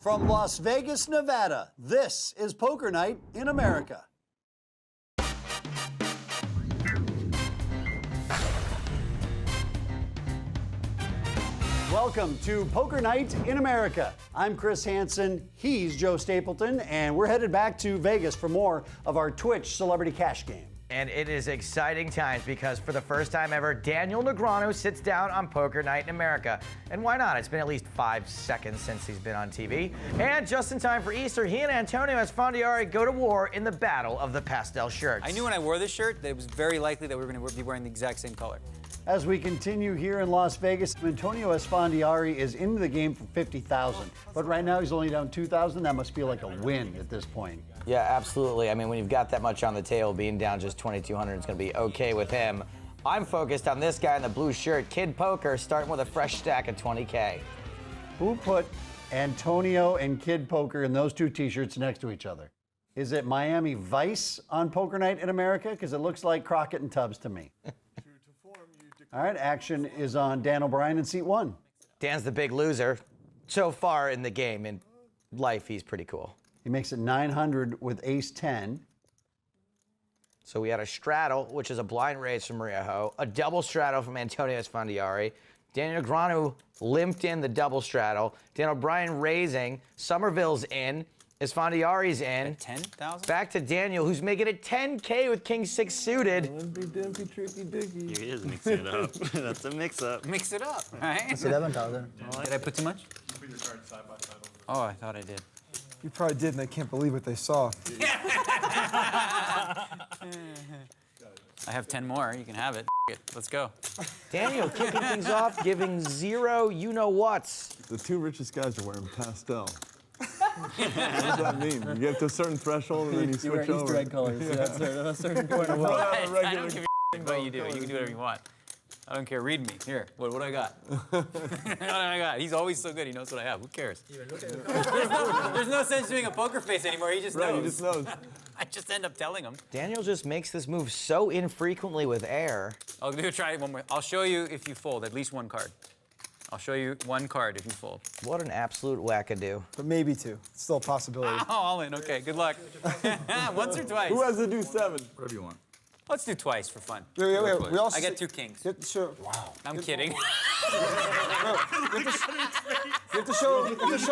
From Las Vegas, Nevada, this is Poker Night in America. Welcome to Poker Night in America. I'm Chris Hansen, he's Joe Stapleton, and we're headed back to Vegas for more of our Twitch Celebrity Cash Game. And it is exciting times because for the first time ever, Daniel Negreanu sits down on Poker Night in America. And why not? It's been at least 5 seconds since he's been on TV. And just in time for Easter, he and Antonio Esfandiari go to war in the battle of the pastel shirts. I knew when I wore this shirt that it was very likely that we were going to be wearing the exact same color. As we continue here in Las Vegas, Antonio Esfandiari is into the game for $50,000. But right now he's only down $2,000. That must feel like a win at this point. Yeah, absolutely. I mean, when you've got that much on the table, being down just $2,200 is going to be okay with him. I'm focused on this guy in the blue shirt, Kid Poker, starting with a fresh stack of $20K. Who put Antonio and Kid Poker in those two t-shirts next to each other? Is it Miami Vice on Poker Night in America? Because it looks like Crockett and Tubbs to me. All right, action is on Dan O'Brien in seat 1. Dan's the big loser. So far in the game, in life, he's pretty cool. He makes it 900 with ace-10. So we had a straddle, which is a blind raise from Maria Ho, a double straddle from Antonio Esfandiari. Daniel Negreanu limped in the double straddle. Dan O'Brien raising. Somerville's in. Esfandiari's in. 10,000? Back to Daniel, who's making it 10K with King 6 suited. Limpy dimpy tricky dicky. He is mixing it up. That's a mix-up. Mix it up, right? It's 11,000. Did I put too much? Put your cards side by side. Oh, I thought I did. You probably did, and they can't believe what they saw. I have 10 more. You can have it. Let's go. Daniel kicking things off, giving zero you-know-whats. The two richest guys are wearing pastel. What does that mean? You get to a certain threshold and then you switch over. Easter egg colors. Yeah. That's a certain point of What? I don't give a what you do. You can do whatever you want. I don't care. Read me. Here. What do I got? What do I got? He's always so good. He knows what I have. Who cares? There's no sense doing a poker face anymore. He just knows. Right, he just knows. I just end up telling him. Daniel just makes this move so infrequently with air. I'll try it one more. I'll show you if you fold at least one card. I'll show you one card if you fold. What an absolute wackadoo. But maybe two. It's still a possibility. Oh, all in. Okay, good luck. Once or twice. Who has to do 7? Whatever you want. Let's do twice for fun. Wait. We all I got 2 kings. Sure. Wow. I'm kidding. You have to show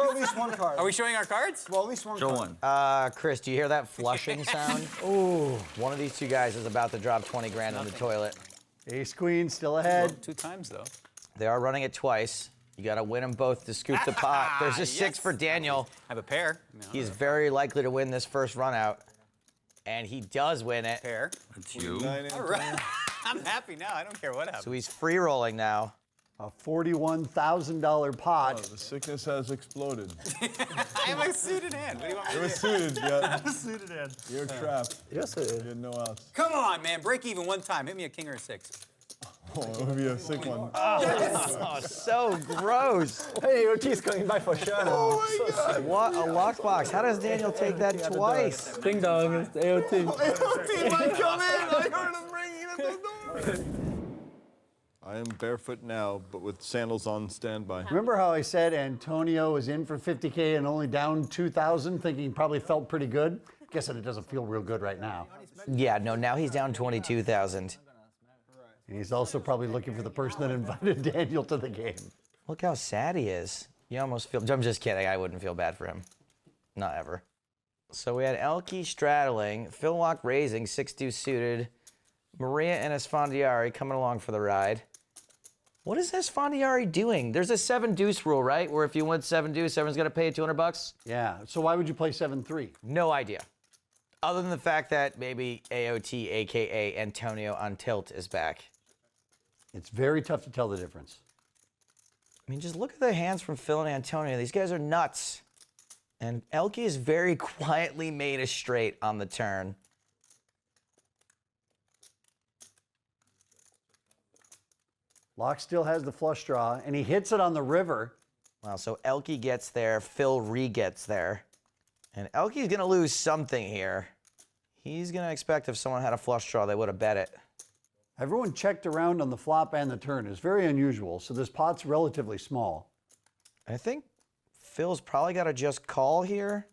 at least one card. Are we showing our cards? Well, at least one Show card. one. Chris, do you hear that flushing sound? Ooh, one of these two guys is about to drop 20 grand in the toilet. Ace-queen still ahead. Well, 2 times, though. They are running it twice. You got to win them both to scoop the pot. There's a 6 for Daniel. I have a pair. He's very likely to win this first run out. And he does win it. Pair. That's you. All right. I'm happy now. I don't care what happens. So he's free rolling now. A $41,000 pot. Oh, the sickness has exploded. I have a suited hand. What do you want me It to was do? suited, yeah. Suited in. You're trapped. Yes, You had no outs. Come on, man. Break even one time. Hit me a king or a 6. Oh, it would be a sick one. Oh, so gross. Hey, OT's coming by for sure now. Oh my God. What a lockbox. How does Daniel take that twice? Ding dong, it's the AOT. AOT might come in. I heard him ringing at the door. I am barefoot now, but with sandals on standby. Remember how I said Antonio is in for $50K and only down $2,000, thinking he probably felt pretty good? Guess that it doesn't feel real good right now. Yeah, no, now he's down 22,000. And he's also probably looking for the person that invited Daniel to the game. Look how sad he is. You almost feel, I'm just kidding, I wouldn't feel bad for him. Not ever. So we had Elke straddling, Phil Laak raising, 6-2 suited, Maria and Esfandiari coming along for the ride. What is Esfandiari doing? There's a 7-deuce rule, right? Where if you win 7-deuce, everyone's gonna pay you $200? Yeah, so why would you play 7-3? No idea. Other than the fact that maybe AOT, AKA Antonio on tilt, is back. It's very tough to tell the difference. I mean, just look at the hands from Phil and Antonio. These guys are nuts. And Elke has very quietly made a straight on the turn. Laak still has the flush draw, and he hits it on the river. Wow, so Elke gets there, Phil re-gets there. And Elke's gonna lose something here. He's gonna expect if someone had a flush draw, they would have bet it. Everyone checked around on the flop and the turn. It's very unusual, so this pot's relatively small. I think Phil's probably got to just call here.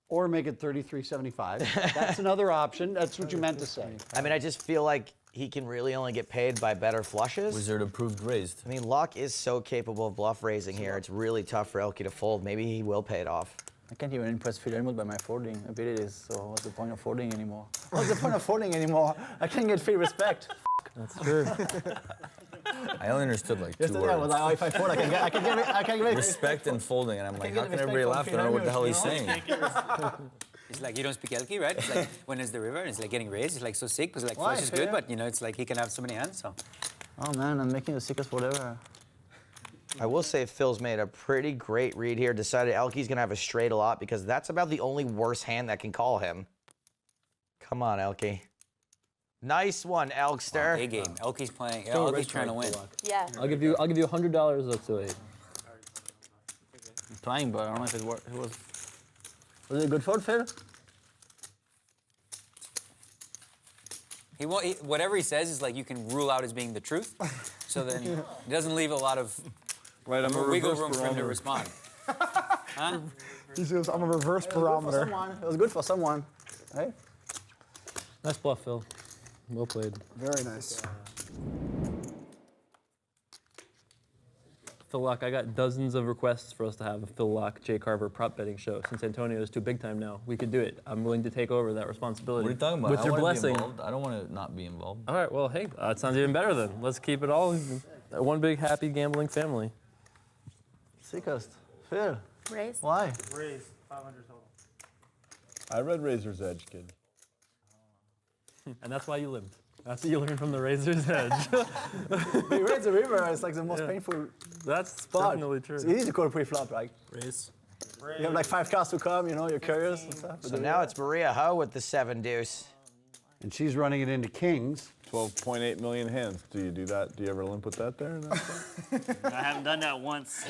Or make it 33.75. That's another option. That's what you meant to say. I mean, I just feel like he can really only get paid by better flushes. Wizard approved raised. I mean, Laak is so capable of bluff raising here. It's really tough for Elke to fold. Maybe he will pay it off. I can't even impress Phil Hellmuth by my folding abilities, so what's the point of folding anymore? What's the point of folding anymore? I can't get Phil respect. That's true. I only understood like 2 Yesterday I was words. like, oh, if I fold, I can get Respect and folding, and I'm like, how get can respect everybody from laugh? I don't know what the hell he's Phil saying. It's like you don't speak Elke, right? It's like when it's the river and it's like getting raised, it's like so sick because like Why? flush is good, Yeah. but you know it's like he can have so many hands. So Oh man, I'm making the sickest whatever. I will say Phil's made a pretty great read here. Decided Elke's going to have a straight a lot because that's about the only worse hand that can call him. Come on, Elke. Nice one, Elkster. A game. Elke's playing. Elke's trying to win. Yeah. I'll give you $100 up to it. I'm trying, but I don't know if it worked. Was it a good fold, Phil? He won't. Whatever he says is like you can rule out as being the truth. So then it doesn't leave a lot of Right, I'm a wiggle reverse room for him to barometer. respond. He says, I'm a reverse barometer. It was good for someone, right? Nice bluff, Phil. Well played. Very nice. Phil Laak, I got dozens of requests for us to have a Phil Laak, Jay Carver prop betting show. Since Antonio is too big time now, we could do it. I'm willing to take over that responsibility. What are you talking about? With I your wanna be blessing. involved. I don't want to not be involved. All right, well, hey, it sounds even better then. Let's keep it all one big happy gambling family. Sickest. Phil, Raise. why? I read Razor's Edge, kid. And that's why you limped. That's what you learned from the Razor's Edge. We raise the river, it's like the most painful That's spot. definitely true. It's easy to call a pre-flop, like. Raise. You have like 5 cards to come, you know, you're curious and stuff. So now it's Maria Ho with the 7 deuce. And she's running it into kings. 12.8 million hands. Do you do that? Do you ever limp with that there? No? I haven't done that once.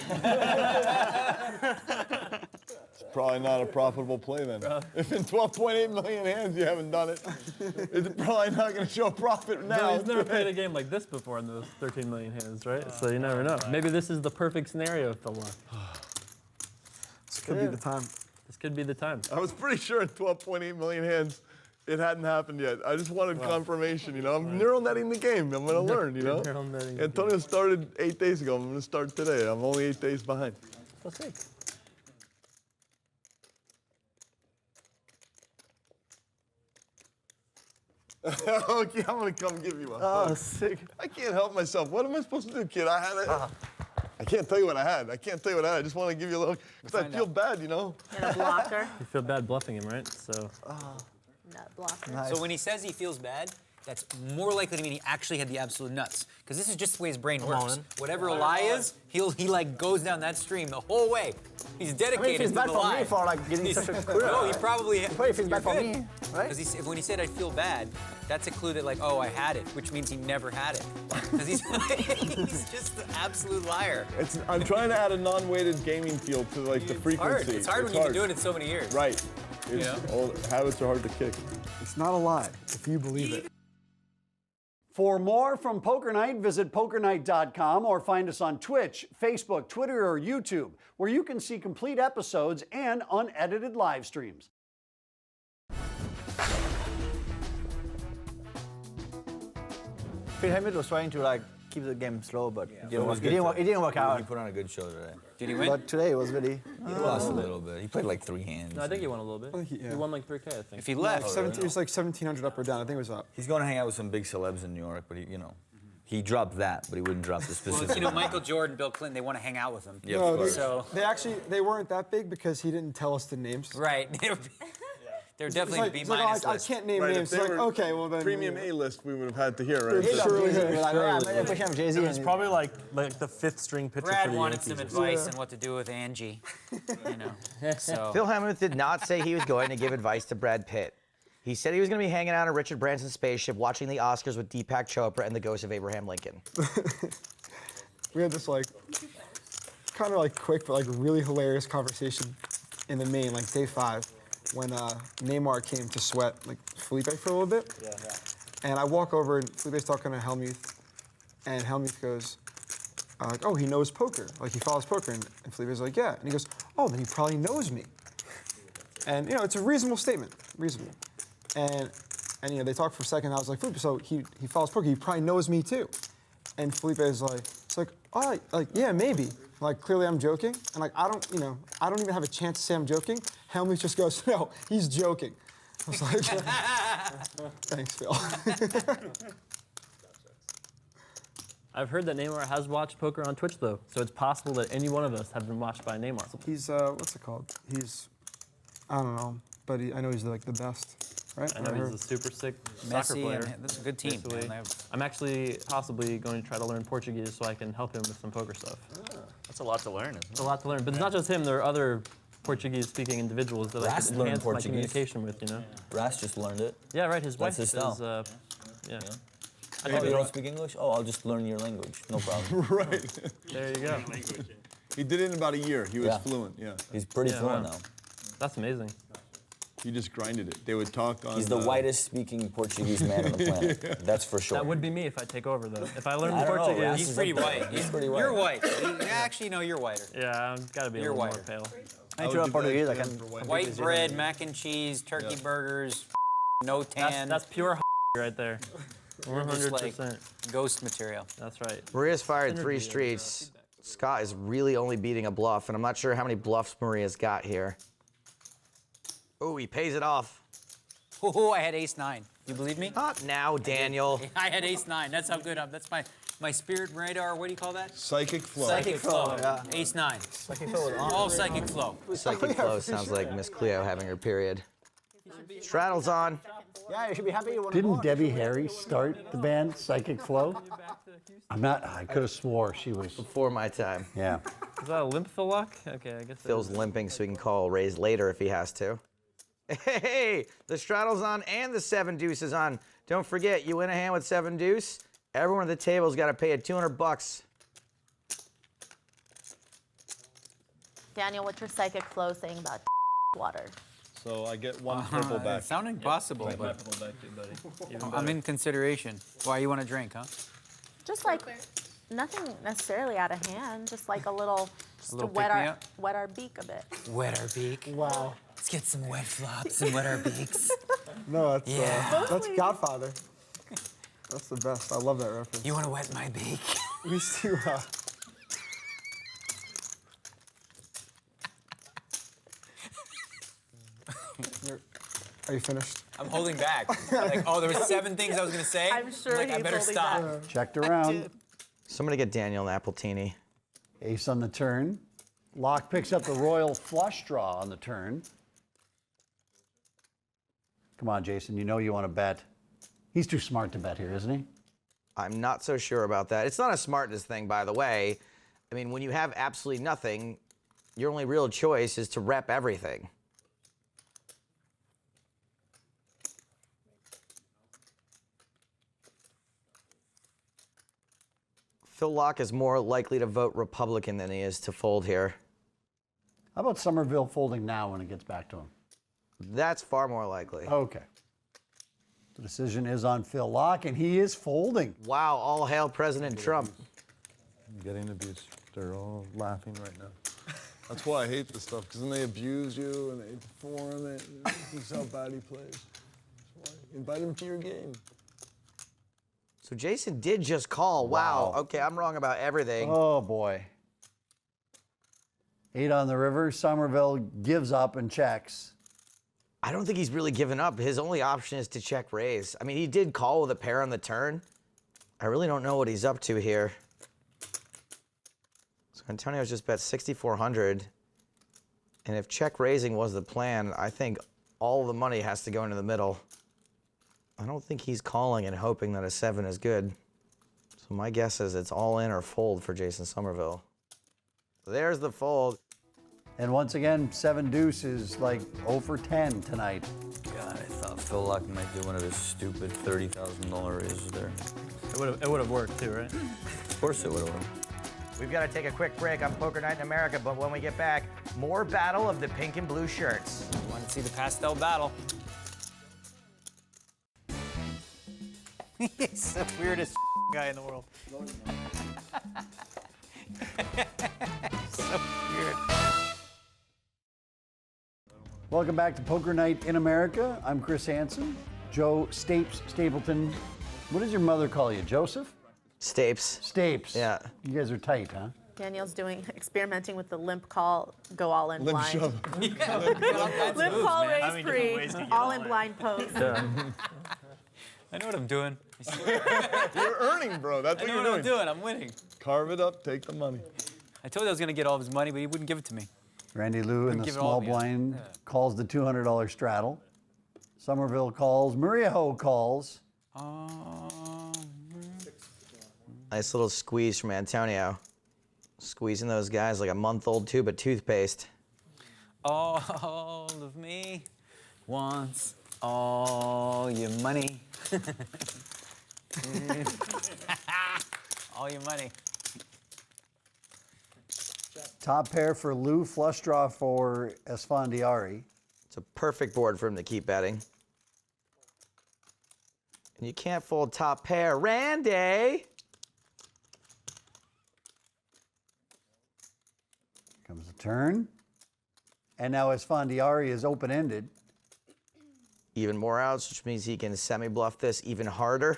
It's probably not a profitable play then. If in 12.8 million hands you haven't done it, it's probably not going to show a profit now. He's never played a game like this before in those 13 million hands, right? So you never know. Maybe this is the perfect scenario, Phil Laak. This could be the time. This could be the time. I was pretty sure in 12.8 million hands, it hadn't happened yet. I just wanted confirmation, you know. I'm neural netting the game. I'm going to learn, you know. Neural netting the Antonio started 8 days ago. I'm going to start today. I'm only 8 days behind. So sick. Okay, I'm going to come give you one. Oh, sick. I can't help myself. What am I supposed to do, kid? I had it. I can't tell you what I had. I can't tell you what I had. I just want to give you a little, because I feel bad, you know. And a blocker. You feel bad bluffing him, right? So Nut blocker. Nice. So when he says he feels bad, that's more likely to mean he actually had the absolute nuts. Because this is just the way his brain works. Whatever a lie is, he like goes down that stream the whole way. He's I mean, dedicated it feels to bad the for lie. me for like getting such a career. No, he probably. It feels bad for you're me, good. right? Because when he said I feel bad, that's a clue that like, oh, I had it, which means he never had it. Because he's just an absolute liar. I'm trying to add a non-weighted gaming field to like the frequency. It's hard when you've been doing it so many years. Right. It's, know? all, habits are hard to kick. It's not a lie, if you believe it. For more from Poker Night, visit pokernight.com or find us on Twitch, Facebook, Twitter, or YouTube, where you can see complete episodes and unedited live streams. Phil Hellmuth was trying to like keep the game slow, but it was good didn't work He out. put on a good show today. Did he win? But today it was really. He lost a little bit. He played like 3 hands. no, I think he won a little bit. yeah. He won like 3K, I think. If he left, 17, it was like 1,700 up or down. I think it was up. He's going to hang out with some big celebs in New York, but he dropped that, but he wouldn't drop the specific. you know, Michael Jordan, Bill Clinton, they want to hang out with him. Yeah, No, of course. So they weren't that big because he didn't tell us the names. right, they're It's definitely like, B it's like, minus oh, I list. can't name Right, names. if It's they like, were okay, well then. Premium A-list, we would have had to hear, right? Yeah, surely. Jay-Z. It's probably like the 5th string pitcher Brad for the wanted Yankees. some advice on what to do with Angie. You know, so Phil Hellmuth did not say he was going to give advice to Brad Pitt. He said he was going to be hanging out on Richard Branson's spaceship watching the Oscars with Deepak Chopra and the ghost of Abraham Lincoln. We had this like, kind of like quick but like really hilarious conversation in the main, like day 5, when Neymar came to sweat like Felipe for a little bit. And I walk over and Felipe's talking to Hellmuth, and Hellmuth goes, like, oh, he knows poker. Like, he follows poker. And Felipe's like, yeah. And he goes, oh, then he probably knows me. And, you know, it's a reasonable statement, reasonable. And you know, they talked for a second. I was like, Felipe, so he follows poker. He probably knows me too. And Felipe is like, it's like, oh, like, yeah, maybe. Like, clearly I'm joking. And like, I don't even have a chance to say I'm joking. Helmuth just goes, no, he's joking. I was like, thanks, Phil. I've heard that Neymar has watched poker on Twitch, though, so it's possible that any one of us have been watched by Neymar. He's, what's it called? He's, I don't know, but I know he's like the best, right? I know he's a super sick soccer Messi, player. and that's a good team. Basically. Man. I'm actually possibly going to try to learn Portuguese so I can help him with some poker stuff. That's a lot to learn, isn't it? It's a lot to learn, but it's not just him. There are other Portuguese-speaking individuals that I Ras can learned enhance my Portuguese. communication with, you know? Ras just learned it. Yeah, right, his wife That's his is, style. yeah. Oh, you don't speak English? Oh, I'll just learn your language. No problem. Right. There you go. He did it in about a year. He was Yeah. fluent, yeah. He's pretty Yeah, fluent wow. now. That's amazing. He just grinded it. They would talk on He's the whitest speaking Portuguese man on the planet. That's for sure. That would be me if I take over, though. If I learn I don't know, Portuguese, Ras He's is pretty up there. white. He's pretty white. You're white. Actually, no, you're whiter. yeah, I've got to be a You're little whiter. more pale. I know Portuguese. I can. White bread, mac and cheese, turkey burgers, no tan. That's pure right there. Just like 100%. ghost material. That's right. Maria's fired 3 Synergy. streets. Scott is really only beating a bluff, and I'm not sure how many bluffs Maria's got here. Oh, he pays it off. Oh, I had ace-9. You believe me? Not now, Daniel. I had ace-9. That's how good I'm. That's my spirit radar. What do you call that? Psychic flow. Psychic flow. Ace-9. All psychic flow. Psychic flow sounds like Miss Cleo having her period. Straddle's on. Yeah, you should be happy you won. Didn't Debbie Harry start the band Psychic Flow? I could have swore she was. Before my time. Yeah. Is that a limp Phil Laak? Okay, I guess. Phil's limping so he can call Raise later if he has to. Hey, the straddle's on and the 7 deuce is on. Don't forget, you win a hand with 7 deuce. Everyone at the table's got to pay you $200. Daniel, what's your psychic flow saying about water? So I get 1 purple back. Sounding possible, My but purple back too, buddy. Even I'm better. in consideration. Why, you want a drink, huh? Just like nothing necessarily out of hand, just like a little, just little to wet pick-me-up? our beak a bit. Wet our beak. Wow. Let's get some wet flops and wet our beaks. No, that's Yeah. that's Godfather. That's the best. I love that reference. You want to wet my beak? We used to. Are you finished? I'm holding back. Like, oh, there were 7 things I was gonna say. I'm sure Like, I he's better holding stop. back. Checked around. Somebody get Daniel an Appletini. Ace on the turn. Laak picks up the royal flush draw on the turn. Come on, Jason. You know you want to bet. He's too smart to bet here, isn't he? I'm not so sure about that. It's not a smartness thing, by the way. I mean, when you have absolutely nothing, your only real choice is to rep everything. Phil Laak is more likely to vote Republican than he is to fold here. How about Somerville folding now when it gets back to him? That's far more likely. Okay. The decision is on Phil Laak, and he is folding. Wow, all hail President Trump. I'm getting abused. They're all laughing right now. That's why I hate this stuff, because then they abuse you and they perform it. This is how bad he plays. That's why. Invite him to your game. So Jason did just call. Wow. Okay, I'm wrong about everything. Oh, boy. 8 on the river. Somerville gives up and checks. I don't think he's really given up. His only option is to check raise. I mean, he did call with a pair on the turn. I really don't know what he's up to here. So Antonio's just bet 6,400. And if check raising was the plan, I think all the money has to go into the middle. I don't think he's calling and hoping that a 7 is good. So my guess is it's all in or fold for Jason Somerville. There's the fold. And once again, 7 deuce is like 0 for 10 tonight. God, I thought Phil Laak might do one of his stupid $30,000 raises there. It would have worked too, right? Of course it would have. We've got to take a quick break on Poker Night in America, but when we get back, more battle of the pink and blue shirts. Want to see the pastel battle? He's the weirdest guy in the world. So weird. Welcome back to Poker Night in America. I'm Chris Hansen. Joe Stapleton. What does your mother call you, Joseph? Stapes. Stapes. Yeah. You guys are tight, huh? Daniel's experimenting with the limp call, go all in Limp blind. shove. Limp call, raise pre, all in blind pose. I know what I'm doing. You're earning, bro. That's I what know you're what I'm doing. doing. I'm winning. Carve it up, take the money. I told you I was going to get all of his money, but he wouldn't give it to me. Randy Lou in the Give it all small to me. blind calls the $200 straddle. Somerville calls. Maria Ho calls. Nice little squeeze from Antonio. Squeezing those guys like a month-old tube of toothpaste. All of me wants all your money. All your money. Top pair for Lou, flush draw for Esfandiari. It's a perfect board for him to keep betting. And you can't fold top pair. Randy! Comes the turn. And now Esfandiari is open-ended. Even more outs, which means he can semi-bluff this even harder.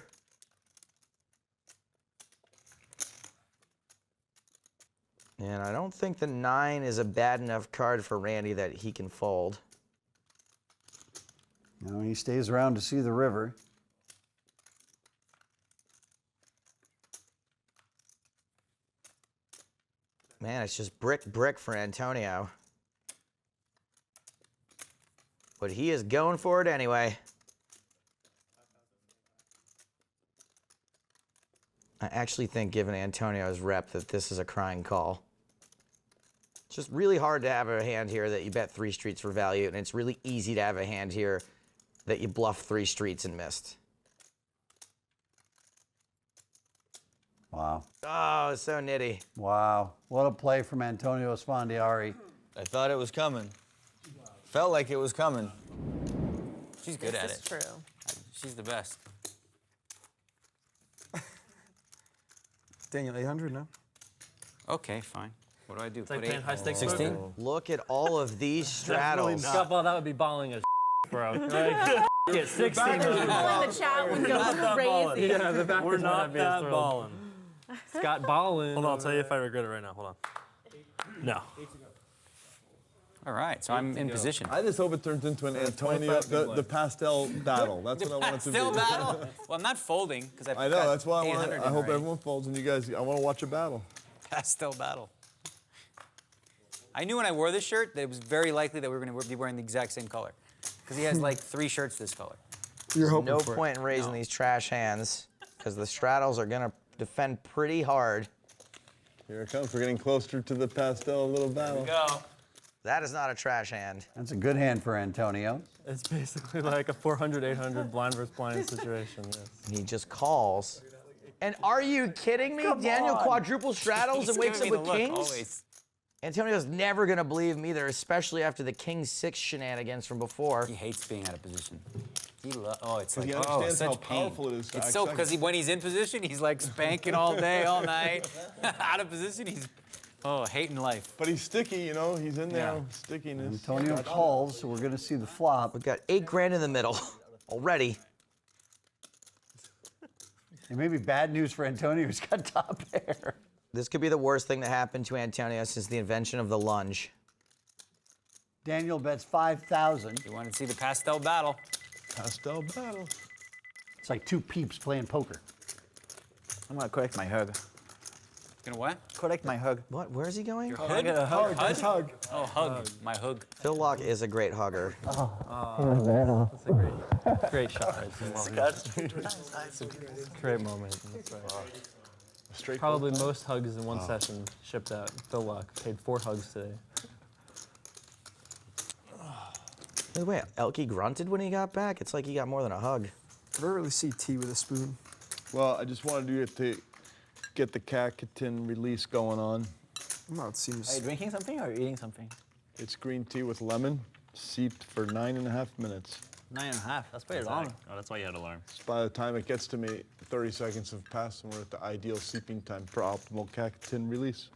And I don't think the 9 is a bad enough card for Randy that he can fold. No, he stays around to see the river. Man, it's just brick for Antonio. But he is going for it anyway. I actually think, given Antonio's rep, that this is a crying call. It's just really hard to have a hand here that you bet 3 streets for value, and it's really easy to have a hand here that you bluff 3 streets and missed. Wow. Oh, it's so nitty. Wow. What a play from Antonio Esfandiari. I thought it was coming. Felt like it was coming. She's good at This it. is true. She's the best. Daniel, 800 now. Okay, fine. What do I do? It's like Put playing 8? high stakes 16? poker. Look at all of these straddles. Scott Ball, that would be balling as bro. Like, get 16. People in the chat would go crazy. Yeah, the back We're not that balling. balling. Scott Ballin. Hold on, I'll tell you if I regret it right now. Hold on. No. All right, so I'm in position. I just hope it turns into an Antonio, the pastel battle. That's what I want it to be. Still battle? Well, I'm not folding because I know, that's why I hope everyone folds and you guys, I want to watch a battle. Pastel battle. I knew when I wore this shirt that it was very likely that we were going to be wearing the exact same color because he has like 3 shirts this color. You're hoping No for point in raising these trash hands because the straddles are going to defend pretty hard. Here it comes. We're getting closer to the pastel little battle. Go. That is not a trash hand. That's a good hand for Antonio. It's basically like a 400, 800 blind versus blind situation. Yes. He just calls. And are you kidding me? Daniel quadruple straddles and wakes up with kings? Always. Antonio's never going to believe me either, especially after the king 6 shenanigans from before. He hates being out of position. It's like, He oh, understands such how pain. powerful it is to It's act so, second. because when he's in position, he's like spanking all day, all night. Out of position, he's, hating life. But he's sticky, you know, he's in there, Yeah. stickiness. Antonio calls, so we're going to see the flop. We've got 8 grand in the middle already. It may be bad news for Antonio. He's got top pair. This could be the worst thing that happened to Antonio since the invention of the lunge. Daniel bets 5,000. You want to see the pastel battle? Pastel battle. It's like 2 peeps playing poker. I'm gonna correct my hug. Gonna what? Correct my hug. What? Where is he going? Your I get a hug. Just hug. Oh, hug. My hug. Phil Laak is a great hugger. That's a great shot. Great moment. Straight Probably most hugs in one session shipped out. Phil Laak paid 4 hugs today. By the way, Elke grunted when he got back. It's like he got more than a hug. I rarely see tea with a spoon. Well, I just wanted you to get the cacatin release going on. No, it seems. Are you drinking something or eating something? It's green tea with lemon, steeped for 9.5 minutes. 9.5. That's pretty long. Oh, that's why you had alarm. So by the time it gets to me, 30 seconds have passed and we're at the ideal seeping time for optimal cacatin release.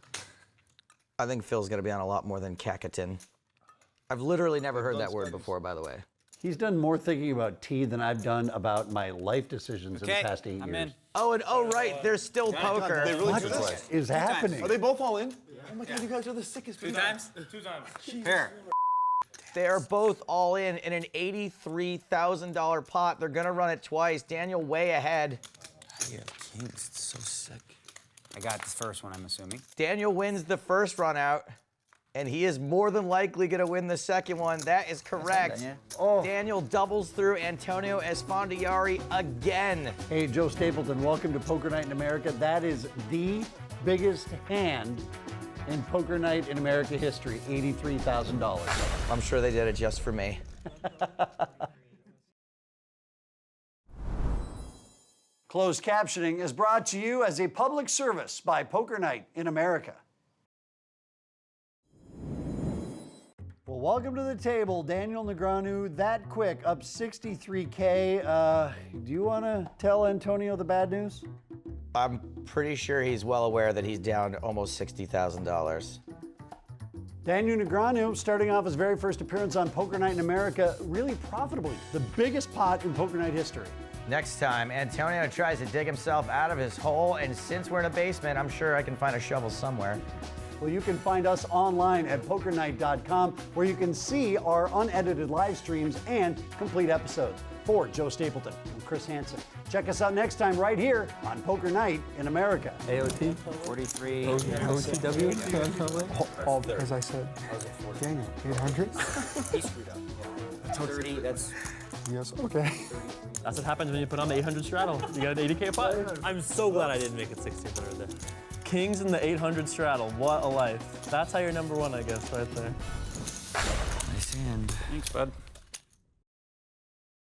I think Phil's gonna be on a lot more than cacatin. I've literally never heard that word before, by the way. He's done more thinking about tea than I've done about my life decisions in the past 8 I'm years. in. Oh, and oh right, there's still poker. They really do What this? is happening? Are they both all in? Oh my God, you guys are the sickest people. 2 times? 2 times. Here. They are both all in an $83,000 pot. They're gonna run it twice. Daniel way ahead. Yeah, kings, it's so sick. I got this first one, I'm assuming. Daniel wins the first run out, and he is more than likely gonna win the second one. That is correct. Daniel doubles through Antonio Esfandiari again. Hey, Joe Stapleton, welcome to Poker Night in America. That is the biggest hand in Poker Night in America history, $83,000. I'm sure they did it just for me. Closed captioning is brought to you as a public service by Poker Night in America. Well, welcome to the table, Daniel Negreanu. That quick, up 63K. Do you want to tell Antonio the bad news? I'm pretty sure he's well aware that he's down almost $60,000. Daniel Negreanu starting off his very first appearance on Poker Night in America really profitably. The biggest pot in Poker Night history. Next time, Antonio tries to dig himself out of his hole, and since we're in a basement, I'm sure I can find a shovel somewhere. Well, you can find us online at pokernight.com, where you can see our unedited live streams and complete episodes. For Joe Stapleton, I'm Chris Hansen. Check us out next time right here on Poker Night in America. AOT? 43. OTW? All because I said, Daniel, 800? He screwed up. 30, that's... Yes, okay. That's what happens when you put on the 800 straddle. You got an 80K pot. I'm so glad I didn't make it 1600 there. Kings in the 800 straddle. What a life. That's how you're number one, I guess, right there. Nice hand. Thanks, bud.